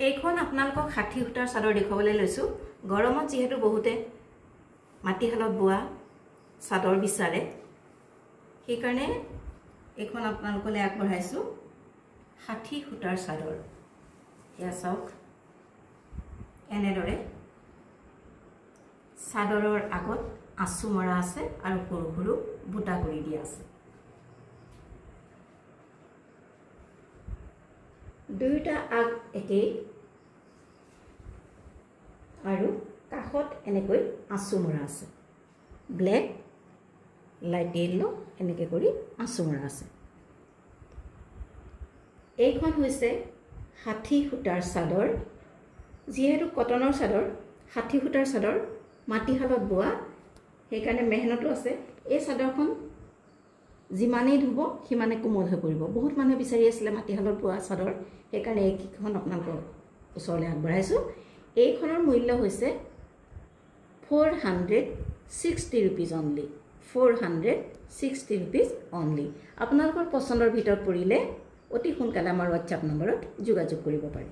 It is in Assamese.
এইখন আপোনালোকক 60 সূতাৰ চাদৰ দেখুৱাবলৈ লৈছো। গৰমত যেহেতু বহুতে মাটিশালত বোৱা চাদৰ বিচাৰে, সেই কাৰণে এইখন আপোনালোকলৈ আগবঢ়াইছো 60 সূতাৰ চাদৰ। এয়া চাওক, এনেদৰে চাদৰৰ আগত আঁচু মৰা আছে আৰু সৰু সৰু বুটা কৰি দিয়া আছে। দুয়োটা আগ একেই আৰু কাষত এনেকৈ আঁচু মৰা আছে। ব্লেক, লাইট য়েল্লো এনেকৈ কৰি আঁচু মৰা আছে। এইখন হৈছে 60 সূতাৰ চাদৰ। যিহেতু কটনৰ চাদৰ, 60 সূতাৰ চাদৰ মাটিশালত বোৱা, সেইকাৰণে মেহনতো আছে। এই চাদৰখন যিমানেই ধুব সিমানে কোমল হৈ পৰিব। বহুত মানুহে বিচাৰি আছিলে মাটিশালত বোৱা চাদৰ, সেইকাৰণে এইখন আপোনালোকৰ ওচৰলৈ আগবঢ়াইছোঁ। এইখনৰ মূল্য হৈছে 460 rupees অনলি। 460 rupees only. আপোনালোকৰ পচন্দৰ ভিতৰত পৰিলে অতি সোনকালে আমাৰ হোৱাটছআপ নম্বৰত যোগাযোগ কৰিব পাৰে।